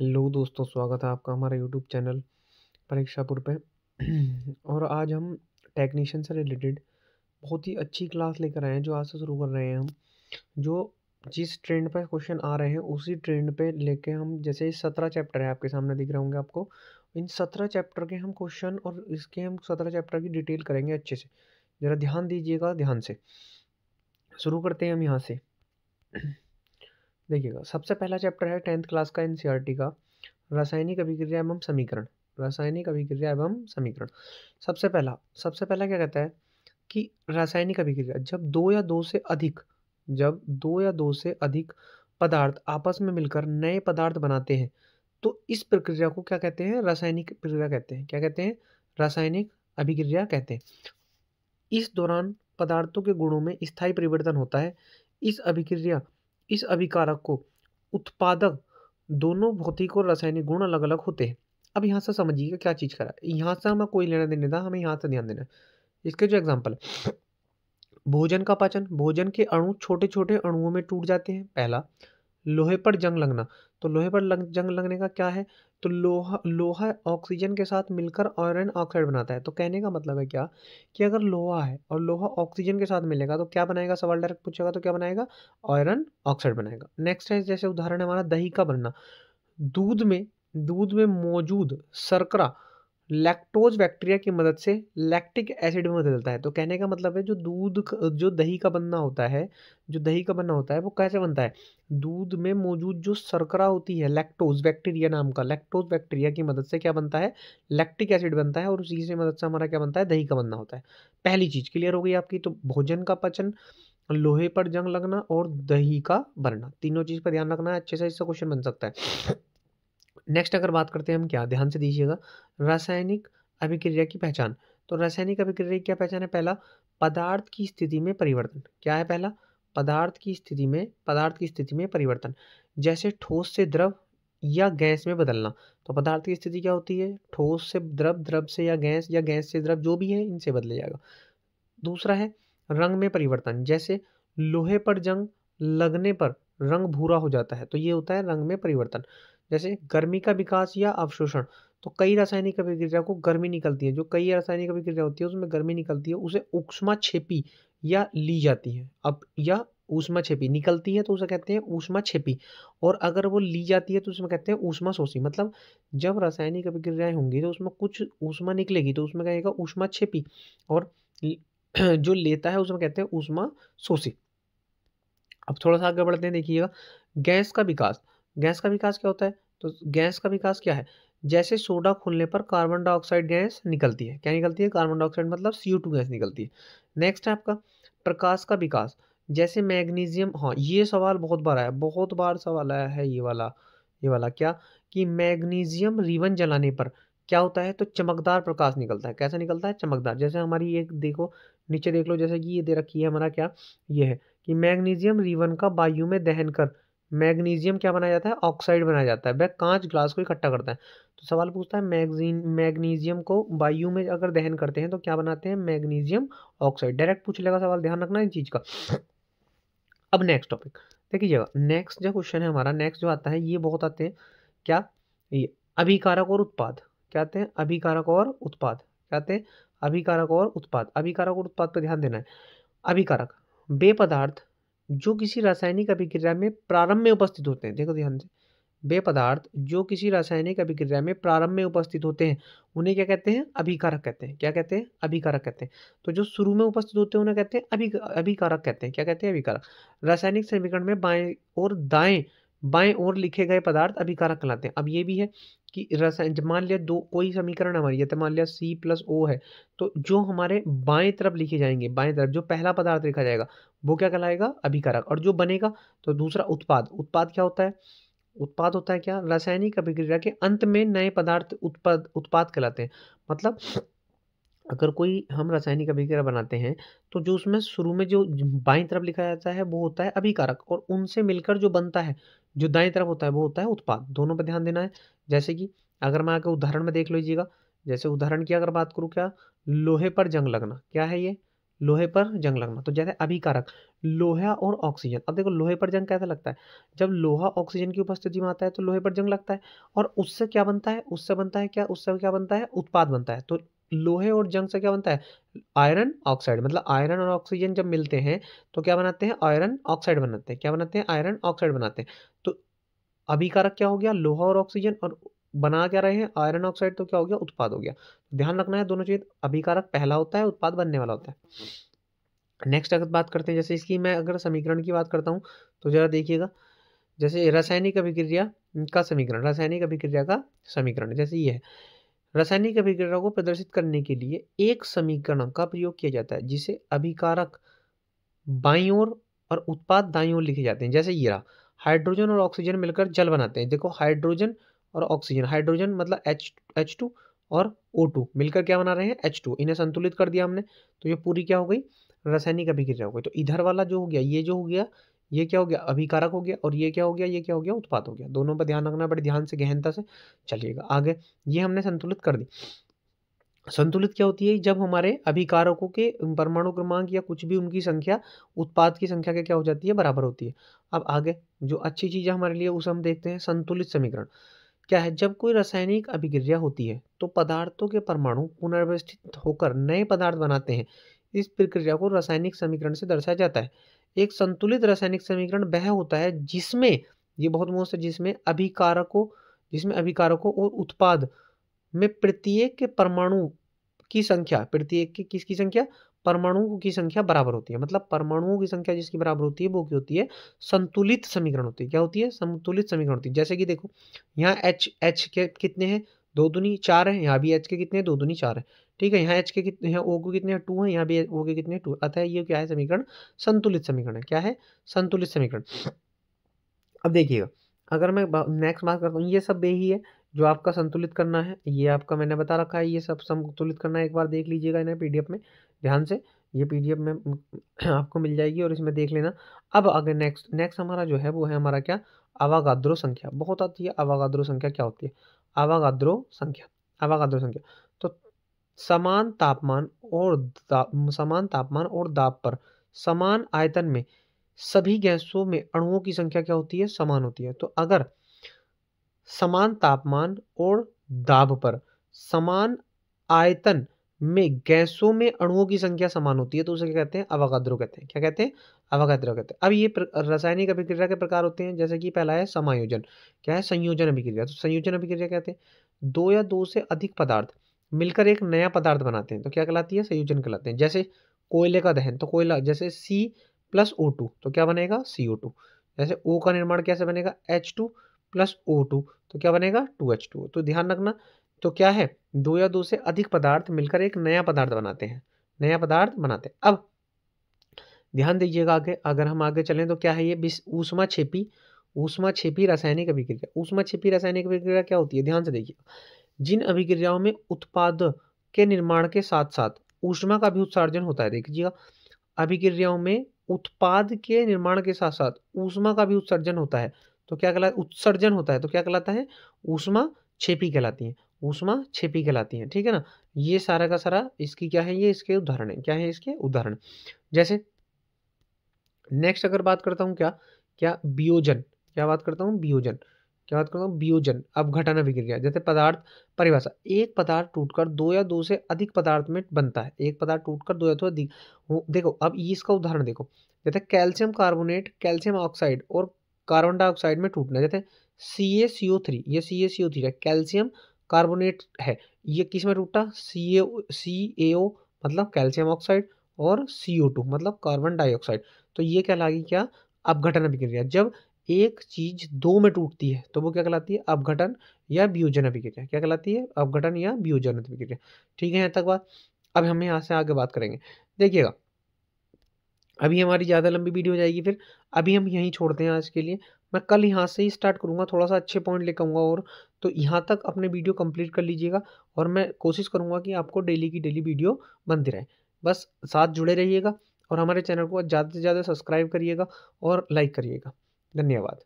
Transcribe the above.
Hello दोस्तों, स्वागत है आपका हमारे यूट्यूब चैनल परीक्षापुर पे। और आज हम टेक्नीशियन से रिलेटेड बहुत ही अच्छी क्लास लेकर आए हैं जो आज से शुरू कर रहे हैं हम। जो जिस ट्रेंड पे क्वेश्चन आ रहे हैं उसी ट्रेंड पे लेके हम, जैसे 17 चैप्टर है आपके सामने दिख रहे होंगे आपको। इन 17 चैप्टर के हम क्वेश्चन और इसके हम 17 चैप्टर की डिटेल करेंगे अच्छे से। ज़रा ध्यान दीजिएगा, ध्यान से शुरू करते हैं हम यहाँ से। देखिएगा, सबसे पहला चैप्टर है 10th क्लास का एनसीईआरटी का, रासायनिक अभिक्रिया एवं समीकरण। रासायनिक अभिक्रिया एवं समीकरण। सबसे पहला क्या कहता है कि रासायनिक अभिक्रिया जब दो या दो से अधिक पदार्थ आपस में मिलकर नए पदार्थ बनाते हैं तो इस प्रक्रिया को क्या कहते हैं? रासायनिक प्रक्रिया कहते हैं। क्या कहते हैं? रासायनिक अभिक्रिया कहते हैं। इस दौरान पदार्थों के गुणों में स्थायी परिवर्तन होता है। इस अभिकारक को उत्पादक दोनों भौतिक और रासायनिक गुण अलग अलग होते हैं। अब यहाँ से समझिएगा क्या चीज़ करा है। यहाँ से हमें कोई लेना देना था, हमें यहाँ से ध्यान देना है। इसके जो एग्जाम्पल है, भोजन का पाचन, भोजन के अणु छोटे छोटे अणुओं में टूट जाते हैं। पहला, लोहे पर जंग लगना। तो लोहे पर जंग लगने का क्या है? तो लोहा ऑक्सीजन के साथ मिलकर आयरन ऑक्साइड बनाता है। तो कहने का मतलब है क्या कि अगर लोहा है और लोहा ऑक्सीजन के साथ मिलेगा तो क्या बनाएगा? सवाल डायरेक्ट पूछेगा तो क्या बनाएगा? आयरन ऑक्साइड बनाएगा। नेक्स्ट है, जैसे उदाहरण है हमारा दही का बनना। दूध में मौजूद शर्करा लैक्टोज बैक्टीरिया की मदद से लैक्टिक एसिड में बदलता है। तो कहने का मतलब है जो दही का बनना होता है वो कैसे बनता है? दूध में मौजूद जो शर्करा होती है, लैक्टोज बैक्टीरिया नाम का, लैक्टोज बैक्टीरिया की मदद से क्या बनता है? लैक्टिक एसिड बनता है और उसी से मदद से हमारा क्या बनता है? दही का बनना होता है। पहली चीज क्लियर हो गई आपकी। तो भोजन का पचन, लोहे पर जंग लगना और दही का बनना, तीनों चीज पर ध्यान रखना है, अच्छे से इससे क्वेश्चन बन सकता है। नेक्स्ट अगर बात करते हैं हम, क्या ध्यान से दीजिएगा, रासायनिक अभिक्रिया की पहचान। तो रासायनिक अभिक्रिया की क्या पहचान है? पहला, पदार्थ की स्थिति में परिवर्तन। क्या है पहला? पदार्थ की स्थिति में परिवर्तन। जैसे ठोस से द्रव या गैस में बदलना। तो पदार्थ की स्थिति क्या होती है? ठोस से द्रव, द्रव से या गैस से द्रव, जो भी है इनसे बदले जाएगा। दूसरा है रंग में परिवर्तन। जैसे लोहे पर जंग लगने पर रंग भूरा हो जाता है, तो ये होता है रंग में परिवर्तन। जैसे गर्मी का विकास या अवशोषण। तो कई रासायनिक अभिक्रिया को गर्मी निकलती है, जो कई रासायनिक अभिक्रिया होती है उसमें गर्मी निकलती है, उसे ऊष्माक्षेपी या ली जाती है। अब या ऊष्माक्षेपी निकलती है तो उसे कहते हैं ऊष्माक्षेपी, और अगर वो ली जाती है तो उसमें कहते हैं ऊष्माशोषी। मतलब जब रासायनिक अभिक्रियाएं होंगी तो उसमें कुछ ऊष्मा निकलेगी तो उसमें कहेगा ऊष्माक्षेपी, और जो लेता है उसमें कहते हैं ऊष्मा शोषी। अब थोड़ा सा आगे बढ़ते हैं, देखिएगा गैस का विकास। गैस का विकास क्या होता है? तो गैस का विकास क्या है? जैसे सोडा खोलने पर कार्बन डाइऑक्साइड गैस निकलती है। क्या निकलती है? कार्बन डाइऑक्साइड, मतलब CO2 गैस निकलती है। नेक्स्ट है आपका प्रकाश का विकास। जैसे मैग्नीशियम, हाँ ये सवाल बहुत बार आया, बहुत बार सवाल आया है ये वाला क्या, कि मैग्नीशियम रिबन जलाने पर क्या होता है? तो चमकदार प्रकाश निकलता है। कैसा निकलता है? चमकदार। जैसे हमारी एक देखो, नीचे देख लो, जैसे कि ये दे रखी है हमारा क्या, ये है कि मैग्नीशियम रिबन का वायु में दहन कर मैग्नीशियम क्या बनाया जाता है? ऑक्साइड बनाया जाता है। वह कांच ग्लास को इकट्ठा करता है। तो सवाल पूछता है मैग्नीशियम को वायु में अगर दहन करते हैं तो क्या बनाते हैं? Magnesium oxide. डायरेक्ट पूछ लेगा सवाल, ध्यान रखना इन चीज का। अब नेक्स्ट टॉपिक देखिएगा, नेक्स्ट जो क्वेश्चन है हमारा, नेक्स्ट जो आता है, ये बहुत आते हैं। क्या? ये अभिकारक और उत्पाद। क्या आते हैं? अभिकारक और उत्पाद। क्या आते हैं? अभिकारक और उत्पाद। अभिकारक और उत्पाद पर ध्यान देना है। अभिकारक, वे पदार्थ जो किसी रासायनिक अभिक्रिया में प्रारंभ में उपस्थित होते हैं। देखो ध्यान से, वे पदार्थ जो किसी रासायनिक अभिक्रिया में प्रारंभ में उपस्थित होते हैं उन्हें क्या कहते हैं? अभिकारक कहते हैं। क्या कहते हैं? अभिकारक कहते हैं। तो जो शुरू में उपस्थित होते हैं उन्हें कहते हैं अभिकारक कहते हैं। क्या कहते हैं? अभिकारक। रासायनिक समीकरण में बाएं और लिखे गए पदार्थ अभिकारक कहलाते हैं। अब ये भी है कि रसायन, मान लिया दो कोई समीकरण हमारी है, तो मान लिया C+O है, तो जो हमारे बाएं तरफ लिखे जाएंगे, बाएं तरफ जो पहला पदार्थ लिखा जाएगा वो क्या कहलाएगा? अभिकारक। और जो बनेगा तो दूसरा उत्पाद। उत्पाद क्या होता है? उत्पाद होता है क्या? रासायनिक अभिक्रिया के अंत में नए पदार्थ उत्पाद कहलाते हैं। मतलब अगर कोई हम रासायनिक अभिक्रिया बनाते हैं तो जो उसमें शुरू में जो बाईं तरफ लिखा जाता है वो होता है अभिकारक, और उनसे मिलकर जो बनता है जो दाईं तरफ होता है वो होता है उत्पाद। दोनों पर ध्यान देना है। जैसे कि अगर मैं आगे उदाहरण में देख लीजिएगा, जैसे उदाहरण की अगर बात करूँ, क्या? लोहे पर जंग लगना। क्या है ये? लोहे पर जंग लगना। तो जैसे अभिकारक लोहा और ऑक्सीजन। अब देखो लोहे पर जंग कैसा लगता है, जब लोहा ऑक्सीजन की उपस्थिति में आता है तो लोहे पर जंग लगता है, और उससे क्या बनता है, उससे बनता है क्या, उससे क्या बनता है, उत्पाद बनता है। तो लोहे और जंग से क्या बनता है, आयरन ऑक्साइड। मतलब आयरन और ऑक्सीजन जब मिलते हैं तो क्या बनाते हैं, आयरन ऑक्साइड बनाते हैं। क्या बनाते हैं, आयरन ऑक्साइड बनाते हैं। तो अभिकारक क्या हो गया, लोहा और ऑक्सीजन, और बना क्या रहे हैं, आयरन ऑक्साइड। तो क्या हो गया, उत्पाद हो गया। ध्यान रखना है दोनों चीज, अभिकारक पहला होता है, उत्पाद बनने वाला होता है। नेक्स्ट अगर बात करते हैं, जैसे इसकी मैं अगर समीकरण की बात करता हूँ तो जरा देखिएगा, जैसे रासायनिक अभिक्रिया का समीकरण, रासायनिक अभिक्रिया का समीकरण जैसे ये है। रासायनिक अभिक्रिया को प्रदर्शित करने के लिए एक समीकरण का प्रयोग किया जाता है जिसे अभिकारक बाईं ओर और उत्पाद दाईं ओर लिखे जाते हैं। जैसे ये रहा, हाइड्रोजन और ऑक्सीजन मिलकर जल बनाते हैं। देखो हाइड्रोजन और ऑक्सीजन, हाइड्रोजन मतलब H2 और O2 मिलकर क्या बना रहे हैं, H2। इन्हें संतुलित कर दिया हमने, तो ये पूरी क्या हो गई, रासायनिक अभिक्रिया हो गई। तो इधर वाला जो हो गया, ये जो हो गया, ये क्या हो गया, अभिकारक हो गया, और ये क्या हो गया, ये क्या हो गया, उत्पाद हो गया। दोनों पर ध्यान रखना, बड़े ध्यान से गहनता से चलिएगा आगे। ये हमने संतुलित कर दी। संतुलित क्या होती है, जब हमारे अभिकारकों के परमाणु क्रमांक या कुछ भी उनकी संख्या उत्पाद की संख्या के क्या हो जाती है, बराबर होती है। अब आगे जो अच्छी चीज है हमारे लिए उसे हम देखते हैं। संतुलित समीकरण क्या है, जब कोई रासायनिक अभिक्रिया होती है तो पदार्थों के परमाणु पुनर्व्यवस्थित होकर नए पदार्थ बनाते हैं। इस प्रक्रिया को रासायनिक समीकरण से दर्शाया जाता है। एक संतुलित रासायनिक समीकरण वह होता है जिसमें, ये बहुत मोस्ट है, जिसमें अभिकारकों और उत्पाद में प्रत्येक के परमाणु की संख्या, प्रत्येक की किसकी संख्या, परमाणुओं की संख्या बराबर होती है। मतलब परमाणुओं की संख्या जिसकी बराबर होती है वो क्या होती है, संतुलित समीकरण होती है। क्या होती है, संतुलित समीकरण होती है। जैसे कि देखो यहाँ एच के कितने हैं, 2 दूनी 4 है, यहाँ भी एच के कितने हैं, 2 दूनी 4 है। ठीक है, यहाँ एच के कितने हैं, ओ के कितने हैं, 2 है, यहाँ भी ओ के कितने हैं, 2। अतः ये क्या है, समीकरण संतुलित समीकरण है। क्या है, संतुलित समीकरण। अब देखिएगा, अगर मैं नेक्स्ट बात करता हूँ, ये सब यही है जो आपका संतुलित करना है। ये आपका मैंने बता रखा है, ये सब संतुलित करना है। एक बार देख लीजिएगा इन्हें पीडीएफ में ध्यान से, ये पीडीएफ में आपको मिल जाएगी और इसमें देख लेना। अब अगर नेक्स्ट नेक्स्ट हमारा जो है वो है हमारा क्या, अवागाद्रो संख्या। बहुत आती है अवागाद्रो संख्या, क्या होती है, अवागाद्रो संख्या। अवागाद्रो संख्या तो समान तापमान और समान तापमान और दाब पर समान आयतन में सभी गैसों में अणुओं की संख्या क्या होती है, समान होती है। तो अगर समान तापमान और दाब पर समान आयतन में गैसों में अणुओं की संख्या समान होती है तो उसे क्या कहते हैं, अवागाद्रो कहते हैं। क्या कहते हैं, अवागाद्रो कहते हैं। अब ये रासायनिक अभिक्रिया के प्रकार होते हैं, जैसे कि पहला है समायोजन। क्या है, संयोजन अभिक्रिया। तो संयोजन अभिक्रिया कहते हैं दो या दो से अधिक पदार्थ मिलकर एक नया पदार्थ बनाते हैं, तो क्या कहलाती है, संयोजन कहलाते हैं। जैसे कोयले का दहन, तो कोयला जैसे C+O2 तो क्या बनेगा, CO2। जैसे O का निर्माण कैसे बनेगा, H2+O2 तो क्या बनेगा, 2H2। तो ध्यान रखना, तो क्या है, दो या दो से अधिक पदार्थ मिलकर एक नया पदार्थ बनाते हैं, नया पदार्थ बनाते हैं। अब ध्यान दीजिएगा आगे, अगर हम आगे चलें तो क्या है ये, ऊष्माक्षेपी रासायनिक अभिक्रिया। ऊष्माक्षेपी रासायनिक अभिक्रिया क्या होती है, ध्यान से देखिए। जिन अभिक्रियाओं में उत्पाद के निर्माण के साथ साथ ऊष्मा का भी उत्सर्जन होता है, देखिएगा अभिक्रियाओं में उत्पाद के निर्माण के साथ साथ ऊष्मा का भी उत्सर्जन होता है तो क्या कहलाता है, उत्सर्जन होता है तो क्या कहलाता है, ऊष्मा छेपी कहलाती है, ऊष्मा छेपी कहलाती है। ठीक है ना, ये सारा का सारा इसकी क्या है, ये इसके उदाहरण है। क्या है इसके उदाहरण, जैसे नेक्स्ट अगर बात करता हूँ क्या, क्या वियोजन, क्या बात करता हूँ, वियोजन। क्या बात करता हूँ, वियोजन अपघटन अभिक्रिया। जैसे पदार्थ परिभाषा, एक पदार्थ टूटकर दो या दो से अधिक पदार्थ में बनता है। एक पदार्थ टूटकर दो या दो अधिक देखो अब ये इसका उदाहरण देखो, जैसे कैल्शियम कार्बोनेट, कैल्शियम ऑक्साइड और कार्बन डाइऑक्साइड में टूटना। जैसे CaCO3, ये CaCO3 है, कैल्शियम कार्बोनेट है, ये किस में टूटा, CaO मतलब कैल्शियम ऑक्साइड और CO2 मतलब कार्बन डाइऑक्साइड। तो ये कहलाएगी क्या, अपघटन अभिक्रिया। जब एक चीज दो में टूटती है तो वो क्या कहलाती है, अपघटन या वियोजन अभिक्रिया। क्या कहलाती है, अपघटन या वियोजन अभिक्रिया। ठीक है, यहाँ तक बात। अब हम यहाँ से आगे बात करेंगे, देखिएगा अभी हमारी ज़्यादा लंबी वीडियो हो जाएगी, फिर अभी हम यहीं छोड़ते हैं आज के लिए। मैं कल यहाँ से ही स्टार्ट करूँगा, थोड़ा सा अच्छे पॉइंट लेकर आऊँगा। और तो यहाँ तक अपने वीडियो कंप्लीट कर लीजिएगा और मैं कोशिश करूँगा कि आपको डेली की डेली वीडियो बनती रहे। बस साथ जुड़े रहिएगा और हमारे चैनल को ज़्यादा से ज़्यादा सब्सक्राइब करिएगा और लाइक करिएगा। धन्यवाद।